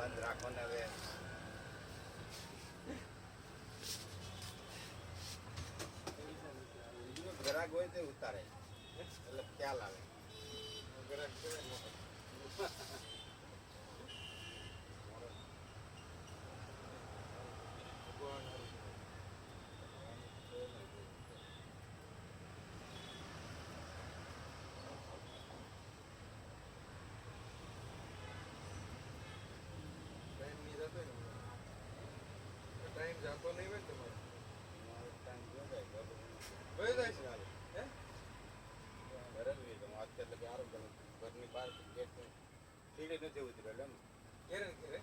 બંધ રાખો ને હવે ગ્રાહક હોય તો ઉતારે એટલે ખ્યાલ આવે ગ્રાહક ટાઈમ જાતો નહીં હોય તમારો ટાઈમ જો જાય કયો જાય છે હે ઘરે જ રહી જાઉં અત્યારે લગી આરામ કરું ઘરની બહાર ગેટ સીડી નથી ઉતરેલ એમ ઘેરે ને ઘેરે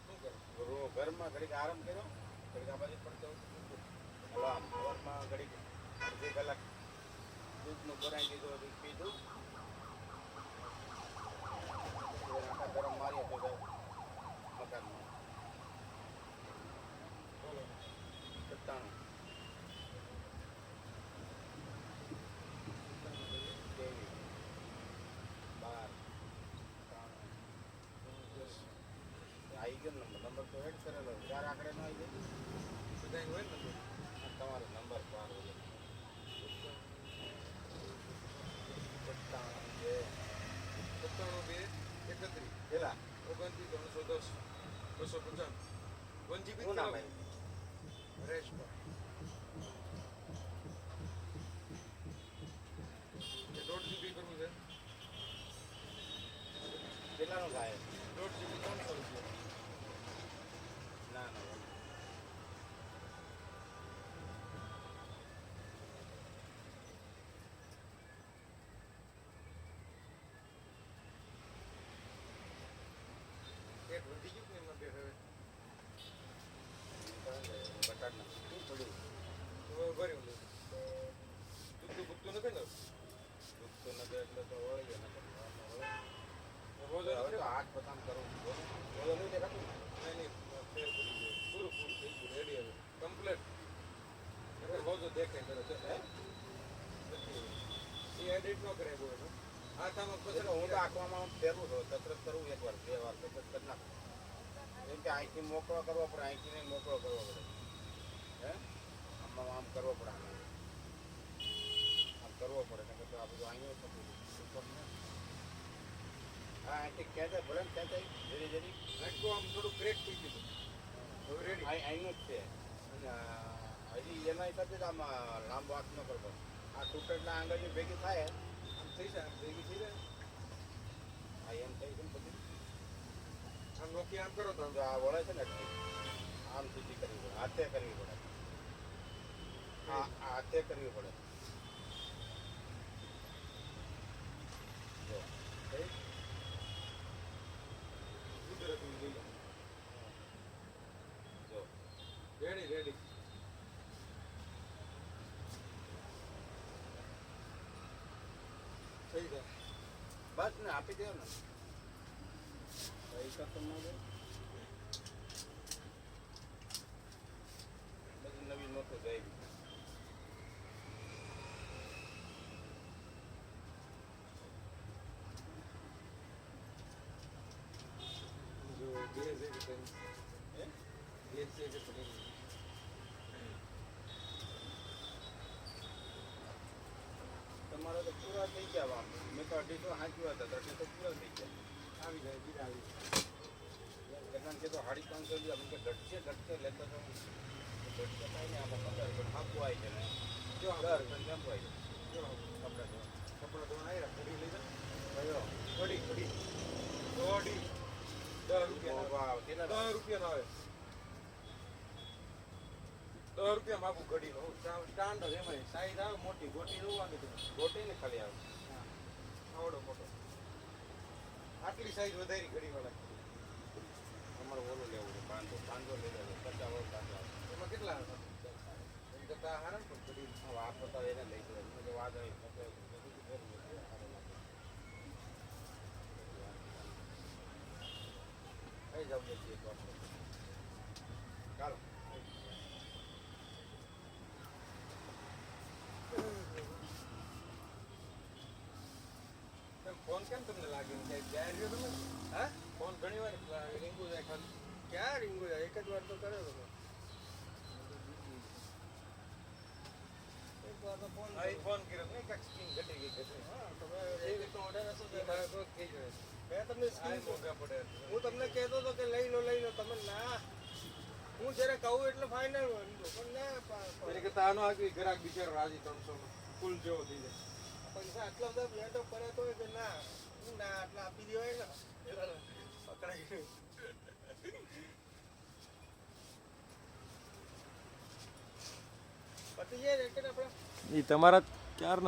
શું કરો ઘરમાં ઘડીક આરામ કર્યો ઘડીક આ બાજુ પડતો હલો આમ સવારમાં ઘડીક અડધી કલાક દૂધનું ભરાઈ દીધું દૂધ પીધું આખા ગરમ મારીએ તો મકાનમાં બોલો 97 આવી ગયો નંબર તો એડ કરેલો 4 આંકડે નો આવી જાય બધા હોય ને તમારો નંબર 12 સત્તાણું 231 પેલા 29 310 255 1 GB શું નામ ભાઈ રેશમા કે 1.5 GB કરવું છે કેટલાનો થાય 1.5 GB 300 રૂપિયા ના ના એક વધી ગયું ને એમાં બે હવે બટાટ ના શું પડ્યું તો ભર્યું લે દુખતું બુખતું નથી ને દુખતું નથી એટલે તો વળી ગયો રોજ હવે તો હાથ પતામ કરવું બોલો નહીં દેખાતું નહીં ફેર પડી ગયો પૂરું થઈ ગયું રેડી હવે કમ્પ્લેટ એટલે રોજ દેખાય કરે છે હે એ એડિટ ન કરે બોલ હાથામાં એટલે પછી હું તો આંખવામાં ફેરવું છું કસરત કરવું 1 વાર 2 વાર કસરત કરી નાખું કેમ કે અહીંથી મોકળો કરવો પડે અહીંથી નહીં મોકળો કરવો પડે હે આમ કરવો પડે આમ કરવો પડે ને તો આ બધું અહીંયા થતું હા અહીંથી ખેંચાય ભલે ને ખેંચાય ધીરે ધીરે નાખું આમ થોડું ક્રેક થઈ ગયું હવે રેડી અહીંનું જ છે અને હજી એના હિસાબે જ આમ લાંબો હાથ ન કરવો આ તૂટેલા આંગળની ભેગી થાય આમ થઈ જાય આમ ભેગી થઈ જાય આ એમ થઈ છે ને પછી આમ નોકી આમ કરો તો આમ જો આ વળે છે ને એટલે આમ સીધી કરવી પડે હાથે કરવી પડે આ હાથે કરવી પડે જો થઈ કુદરતી થઈ જો જાય રેડી રેડી થઈ જાય બસ ને આપી દેવો ને પૈસા તો ન દે બધી નવી નોટો જાય જો બે છે કે ત્રણ હે બે છે કે ત્રણ તમારે તો પૂરા થઈ ગયા આમ મેં તો 250 હાંચ્યું હતા તો 250 પૂરા થઈ ગયા આવી જાય બીજા આવી કારણ કે તો 550 રૂપિયા આપણે ઘટશે લેતો તો ઘટશે કાંઈ નહીં આમાં 15 પણ હાંકવું આવી છે ને જો 10 રૂપિયા કેમ આવી જો કપડા તો કપડા ધોવા આવ્યા ઘડી લઈ જાય કયો ઘડી ઘડી ઘડી 10 રૂપિયા વાવ કેટલા 10 રૂપિયા આવે 10 રૂપિયા માગું ઘડીનો સ્ટાન્ડર્ડ એમાં સાઈઝ આવે મોટી ગોટી જોવાની તો ગોટી ને ખાલી આવે આવડો મોટો આટલી સાઈઝ વધારી ઘડી વાળા અમારે ઓલું લેવું છે પાંચસો લઈ લેવું 50 વર્ષ પાંચસો એમાં કેટલા આવે એમ કરતા હારા ને પણ ઘડી હવે આ પતા એને લઈ ગયો કે વાત આવી કઈ જાવ છીએ એક વાર ચાલો ફોન કેમ તમને લાગ્યો કે જાય રહ્યો તમે હા ફોન ઘણી વાર રીંગું જાય ખાલી. ક્યાં રીંગો જાય? એક જ વાર તો કર્યો તો મેં. એક વાર તો ફોન આ ઈ ફોન કર્યો નહીં કાંઈક સ્કીમ ઘટી ગઈ ઘટી. હા તમે એવી તો ઓર્ડર હશે તો મારે કોઈક થઈ જાય. મેં તમને આ સ્કીમ મોંઘા પડે. હું તમને કહેતો હતો કે લઈ લો તમે ના હું જ્યારે કહું એટલે ફાઇનલ પણ ના એને કરતા આનો આગળ ગ્રાહક બિચારો રાજી 300 નો ફૂલ જેવો થઈ જાય. પૈસા આટલા બધા લેટો કરે તો કે ના હું ના આટલા આપી દેવાય ને પકડાઈ પતી જાય રેકેટ આપણે ઈ તમારા ક્યારના